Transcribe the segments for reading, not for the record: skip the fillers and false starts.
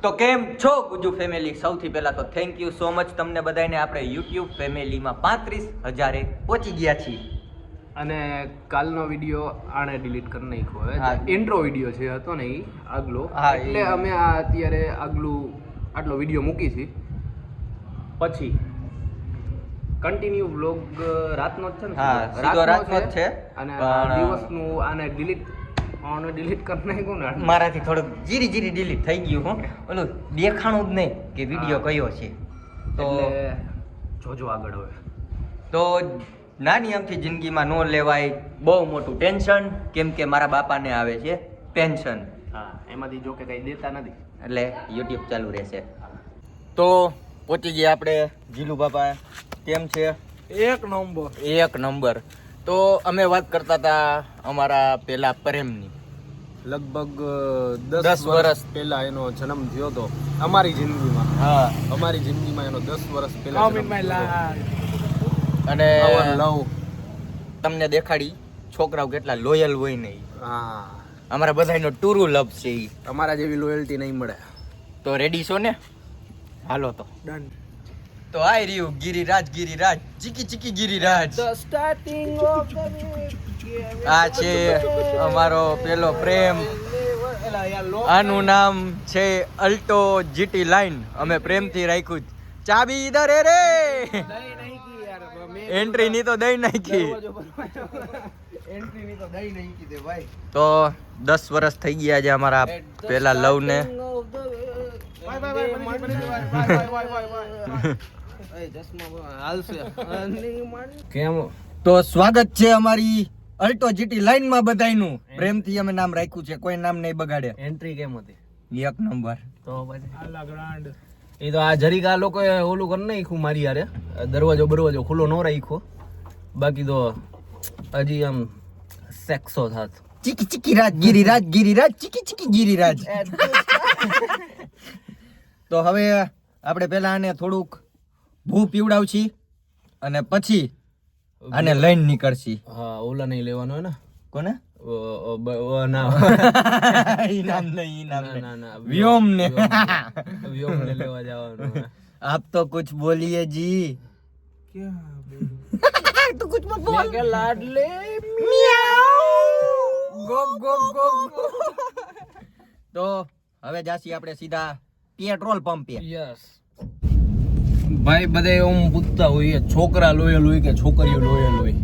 તો કેમ છો ગુજુ ફેમિલી? સૌથી પહેલા તો થેન્ક યુ સો મચ તમને બધાને. આપણે યુટ્યુબ ફેમિલીમાં 35,000 પહોંચી ગયા છીએ. અને કાલનો વિડીયો આણે ડિલીટ કરી નાખ્યો હવે. હા. ઇન્ટ્રો વિડીયો છે હતો ને ઈ આગલો. હા, એટલે ઈ. અમે આ અત્યારે આટલો વિડીયો મૂકી છે. પછી કન્ટિન્યુ વ્લોગ રાતનો જ છે ને? હા, સીધો રાતનો જ છે. અને પણ દિવસનું આને ડિલીટ કરી નાખ્યું ને. મારાથી થોડુંક જીરી ડિલીટ થઈ ગયું. હું ઓલું દેખાણું જ નહીં કે વિડીયો હા. કયો છે. તો એટલે જોજો આગળ હવે. તો નાની આમથી જિંદગીમાં ન લેવાય બહુ મોટું ટેન્શન, કેમ કે મારા બાપાને આવે છે પેન્શન. હા, એમાંથી જો કે કઈ દેતા નથી. એટલે યુટ્યુબ ચાલુ રહેશે. તો પહોંચી ગયા આપણે જીલુ બાપા. કેમ છે? એક નંબર. તો અમે વાત કરતા હતા અમારા પેલા પ્રેમની. લગભગ 10 10 વર્ષ વર્ષ પહેલા એનો જન્મ થયો હતો અમારી જિંદગીમાં. હા. અમારી જિંદગીમાં એનો 10 વર્ષ પહેલા જન્મ થયો અને હતો. લવ. તમને દેખાડી છોકરાઓ કેટલા લોયલ હોય ને ઈ. હા, અમારા બધાનો ટુરુ લવ છે ઈ. અમારા જેવી લોયલ્ટી નહીં મળે. તો રેડી છો ને? હાલો તો ડન. તો આઈ રહ્યું ગિરિરાજ ચીકી ગિરિરાજ. સ્ટાર્ટિંગ ઓફ આ છે અમારો પેલો પ્રેમ. આનું નામ છે અલ્ટો જીટી લાઈન. અમે પ્રેમથી રાખ્યું. ચાબી ઇધર હે રે. એન્ટ્રી ની તો દઈ નાખી. તો 10 વર્ષ થઈ ગયા છે અમારા પેલા લવ ને. કેમ? તો સ્વાગત છે અમારી અલ્ટો જીટી લાઈન માં બધાયનું. પ્રેમથી અમે નામ રાખ્યું છે, કોઈ નામ નહીં બગાડે. એન્ટ્રી કેમ હતી? 1 નંબર. તો પછી એ તો આ જરીક આ લોકોએ ઓલું કરી નાખ્યું મારી યારે. દરવાજો ખુલ્લો ન રાખ્યો. બાકી તો હજી આમ સેક્સો થાત. ચીકી ગિરિરાજ ચીકી ગિરિરાજ. તો હવે આપણે પેલા આને થોડુંક ભૂ પીવડાવછી અને પછી આને લઈને નીકળશી. હા, ઓલા નહીં લેવાનો હોય ને. કોને? ના ઇનામ નહીં. ના વ્યોમ ને વ્યોમને લેવા જવાનું. આપ તો કુછ બોલીએ જી. તું કુછ મત બોલ. કે લાડલે ગો. તો હવે જાસી આપણે સીધા પેટ્રોલ પંપે. યસ ભાઈ, બધે એમ પૂછતા હોય છોકરા લોયલ હોય કે છોકરીઓ લોયલ હોય.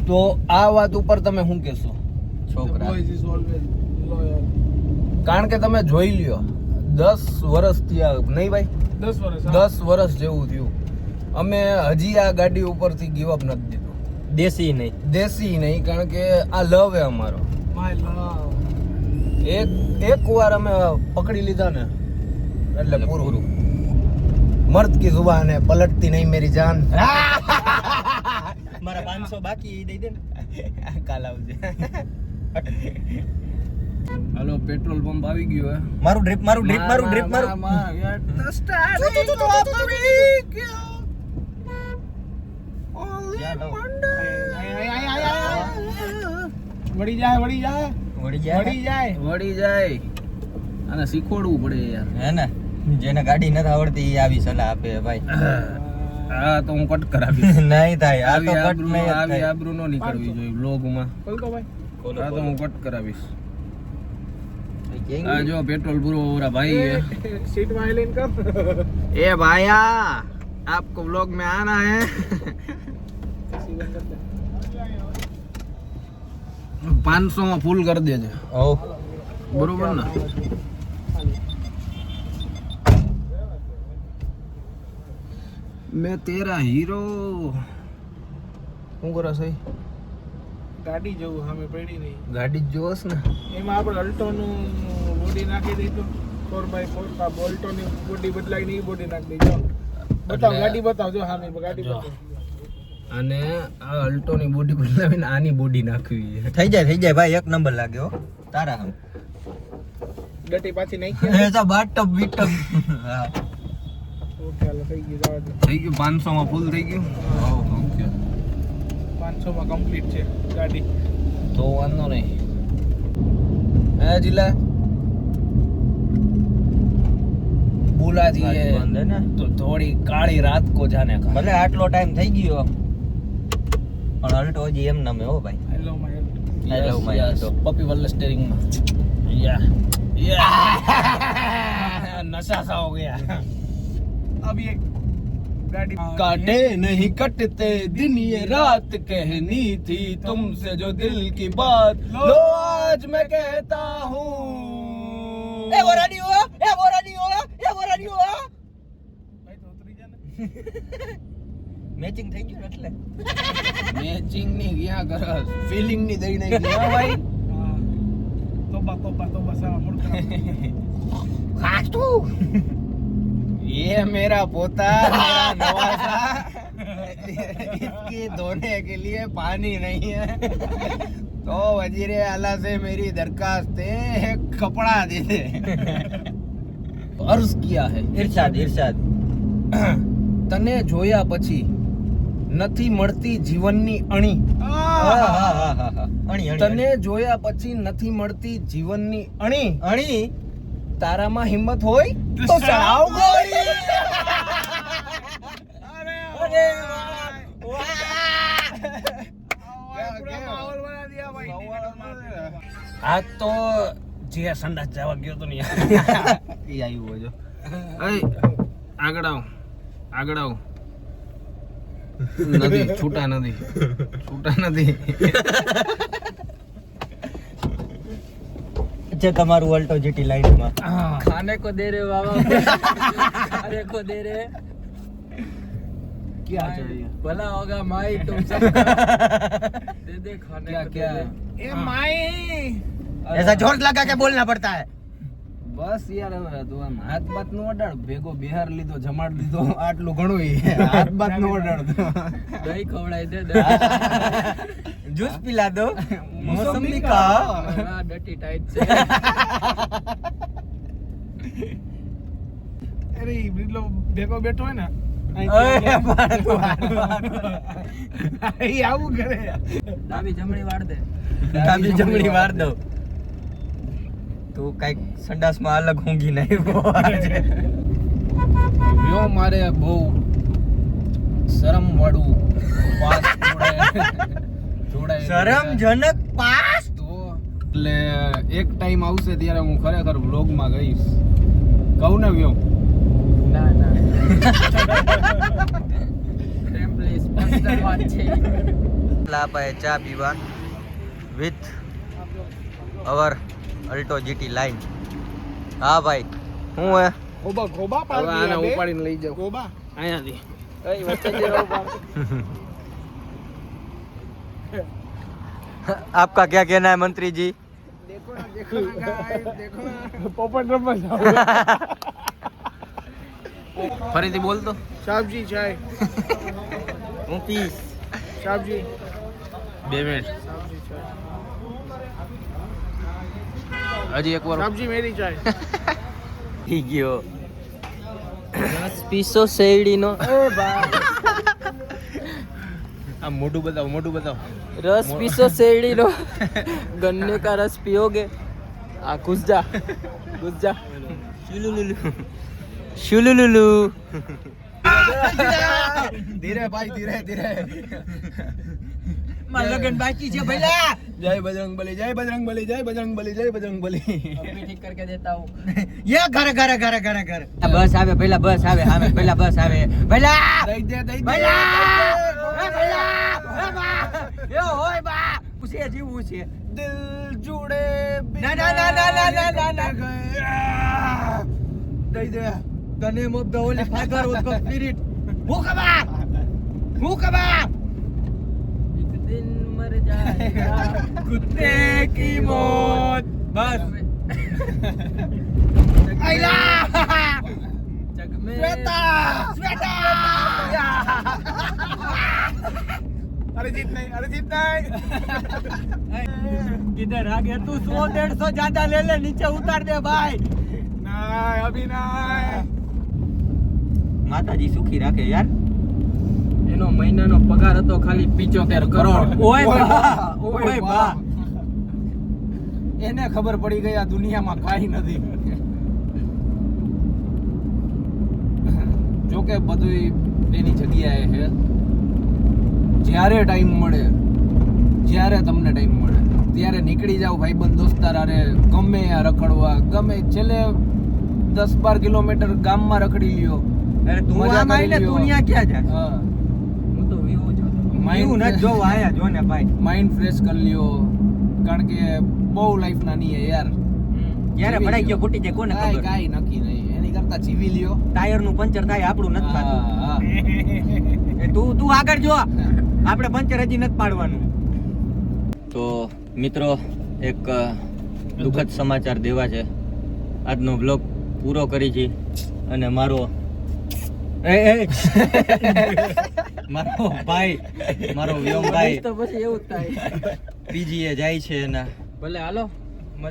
તો આ વાત ઉપર તમે શું કહેશો? છોકરા કારણ કે તમે જોઈ લ્યો 10 વર્ષ થયા નહીં ભાઈ? 10 વર્ષ જેવું થયું. અમે હજી આ ગાડી ઉપરથી ગીવ અપ નથી દીધું. દેશી નહીં, કારણ કે આ લવ હે અમારો. એક વાર અમે પકડી લીધા ને એટલે પૂરું. મર્દ કી જુબાન હે, પલટતી નહીં મેરી જાન. મારા 500 બાકી દઈ દે ને. કાલ આવજે. હાલો, પેટ્રોલ પંપ આવી ગયો હે. મારું ડ્રીપ વળી જાય. આને શીખવાડવું પડે યાર. હે ને? જેને ગાડી નથી આવડતી એ આવી સલાહ આપે ભાઈ. હા, તો હું કટ કરાવીશ. નહીં થાય. આ તો કટ નહીં આવી થાય. આબરૂ નો નીકળવી જોઈએ વ્લોગમાં. હા, તો હું કટ કરાવીશ. આ જો પેટ્રોલ પૂરો हो रहा भाई. सीट वाइलिन कर. ए भाया, आपको व्लॉग में आना है. 500 માં ફૂલ કરી દેજે. બરોબર ને? मैं तेरा हीरो. શું કરે છે? ગાડી જવું સામે પડી નહીં. ગાડી જ જોવસ ને. એમાં આપણે અલ્ટોનું બોડી નાખી દઈશું. 4x4 કા બોલ્ટોની બોડી બદલાઈ નહીં, બોડી નાખી દઈશું. બતાવ ગાડી બતાવ. જો સામે ગાડી બતાવ. અને આ અલ્ટોની બોડી બદલાવીને આની બોડી નાખવી છે. થઈ જાય ભાઈ. 1 નંબર લાગે હો તારા. આમ ડટી પાછી નાખી. એ તો બાટપ બીટપ. હા, ઓકે, હાલો થઈ ગયું. જવા દે. થઈ ગયું. 500 માં ફૂલ થઈ ગયું. ઓકે, 500 માં કમ્પ્લીટ છે ગાડી. તો વાંધો નહીં. હે જીલા, खुला थी ये બંધ હે ને तो थोड़ी काली रात को जाने का ભલે આટલો ટાઈમ થઈ ગયો પણ અલ્ટો હજી એમ નામે હો ભાઈ I love my head. I love my Alto. Puppy वाले स्टीयरिंग में या नशा सा हो गया अब ये गाड़ी काटे नहीं कटते दिन ये रात कहनी थी तुमसे जो दिल की बात लो आज मैं कहता हूँ એ બોરા ની હો એ બોરા ની હો એ બોરા ની હો भाई तो उतरी जाने મેચિંગ થઈ ગયું ને એટલે मैचिंग नहीं किया कर फीलिंग नहीं दई नहीं किया भाई हाँ। तोबा सारा मुड़ कर खाटू ये मेरा पोता मेरा नवासा इसकी धोने के लिए पानी नहीं है तो वजीरे आला से मेरी दरखास्त है कपड़ा दे दे अर्ज किया है ઇરશાદ ઇરશાદ તને જોયા પછી નથી મળતી જીવનની અણી હા હા હા હા અણી અણી તને જોયા પછી નથી મળતી જીવનની અણી અણી તારામાં હિંમત હોય તો ચડાવ ગોળી अरे અરે वाह पूरा माहौल बना दिया भाई આ તો જે સંડાસ જવા ગયો તો ને એ આવ્યું હોય જો આગળ આવ નથી છૂટા નથી છે તમારું અલ્ટો જીટી લાઈન માં ખાને કો દે રે બાબા ખાને કો દે રે क्या चाहिए भला होगा माई तुम सब दे दे खाने क्या क्या ए माई ऐसा जोर लगा के बोलना पड़ता है બસ યાર હવે તું આમ હાથ બાત નો અડાડ ભેગો બિહાર લીધો જમાડ લીધો આટલું ઘણું હાથ બાત નો અડાડ દહીં ખવડાવી દે जूस पिला दो मौसमी का डटी टाइट से अरे ये मतलब देखो बैठो है ना ये आવું કરે ડાબી જમણી વાળ દે ડાબી જમણી વાર દો તું કઈક સંડાસ માં અલગ ઊંઘી નહીં યો મારે બહુ શરમ વાળું વાત જોડાય શરમજનક પાસ તો એટલે એક ટાઈમ આવશે ત્યારે હું ખરેખર વ્લોગ માં ગઈશ કહું ને વ્યો ના ના પ્લીઝ પર્સનલ વાત છે લાપાએ ચા પીવા with our Alto GT line હા ભાઈ હું હે ગોબા ગોબા પાડ હવે આને ઉપાડીને લઈ જાવ ગોબા અહીંયાથી એ વચ્ચે જે રહો आपका क्या कहना है मंत्री जी देखो ना गाइस देखो ना પોપટ રમવા જાવ ફરીથી બોલ તો સાહેબજી ચાય હું પીસ સાહેબજી 2 મિનિટ સાહેબજી ચાય હજી એક વાર સાહેબજી મેરી ચાય થઈ ગયો 10 પીસો શેરડીનો એ બા આ મોઢું બતાવ रस पीसो शेरडी लो गन्ने का रस पियोगे आ घुस जा शुलुलुलु ધીરે ભાઈ ધીરે मां लगन बाकी છે ભઈલા જય બજરંગબલી अभी ठीक करके देता हूं ये घर बस आवे पहिला बस आवे पहिला बस आवे भईला દઈ દે ભઈલા એ ભઈલા એ બા એ હોય બા પૂછે જીવું છે દિલ જુડે ના દઈ દે The name of the Holy Father of the Spirit. हुक्मा एक दिन मर जाएगा कुत्ते की मौत बस आइला जग में श्वेता अरिजीत नहीं किधर आ गया तू 100-150 ज्यादा ले ले नीचे उतार दे भाई ना अभी ना માતાજી સુખી રાખે યાર એનો મહિનાનો પગાર હતો ખાલી 75 કરોડ ઓય બા એને ખબર પડી ગઈ આ દુનિયામાં કાઈ નથી કે બધું એની જગ્યાએ છે. જ્યારે ટાઈમ મળે, જ્યારે તમને ટાઈમ મળે ત્યારે નીકળી જાવ ભાઈબંધ દોસ્તાર હારે, ગમે ત્યાં રખડવા, ગમે છેલ્લે 10-12 કિલોમીટર ગામમાં રખડી લ્યો. અરે તું મજા આમ કરી આઈને લ્યો. તું ન્યા ક્યાં જા? હા, હું તો વ્યૂ જોતો. Mind વ્યૂ ન જોવા આયા જો ને ભાઈ. માઇન્ડ ફ્રેશ કરી લ્યો, કારણ કે બહુ લાઈફ નાની છે યાર. ક્યારે ભડાઈ ગયો ફૂટી જાય કોને ખબર? કાંઈ નક્કી નહીં, એની કરતા જીવી લ્યો. ટાયર નું પંચર થાય આપણું નથી હા, થતું. હા. એ તું આગળ જો, આપણે પંચર હજી નથી પાડવાનું. તો મિત્રો એક દુઃખદ સમાચાર દેવા છે. આજનો બ્લોગ પૂરો કરી છે અને મારો મારો ભાઈ, મારો વ્યોમભાઈ તો પછી એવું જ થાય. પીજીએ જાય છે એના. ભલે હાલો,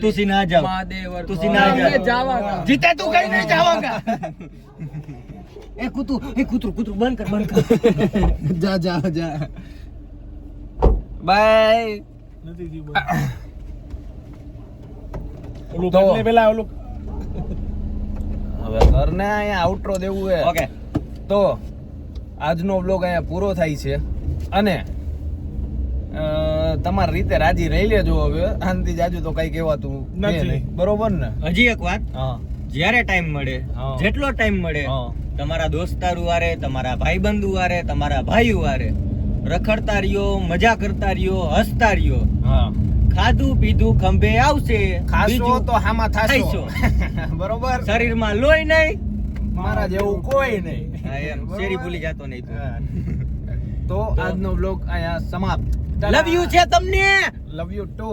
તું સી ના જાવ, મહાદેવ તું સી ના જાવ. જાવાગા. જીતે તું કઈ નહીં જાવાગા. એ કૂતરું બંધ કર. જા બાય. નથી જીવો. ઓલું તો. કરને પેલા ઓલું હવે ઘરને અહીંયા આઉટરો દેવું છે. ઓકે, તો આજનો વ્લોગ અહીંયા પૂરો થાય છે અને તમારી રીતે રાજી રહી લેજો. હવે આનથી જાજુ તો કઈ કહેવાતું નથી. નહીં, બરોબર ને? હજી એક વાત, હા, જ્યારે ટાઈમ મળે, હા. જેટલો ટાઈમ મળે, હા. તમારા દોસ્તારો વારે, તમારા ભાઈબંધુ વારે, તમારા ભાઈઓ વારે રખડતા રહ્યો, મજા કરતા રહ્યો, હસતા રહ્યો. હા. ખાધું પીધું ખંભે આવશે, ખાશો બીજું તો હામાં થાશો. ખાઈશો. બરોબર. શરીરમાં લોહી નહીં. મારા જેવું કોઈ નહીં. હા, એમ શેરી ભૂલી જાતો નહીં તું. હા. તો આજનો વ્લોગ અહીંયા સમાપ્ત. લવ યુ છે તમને. Love you two.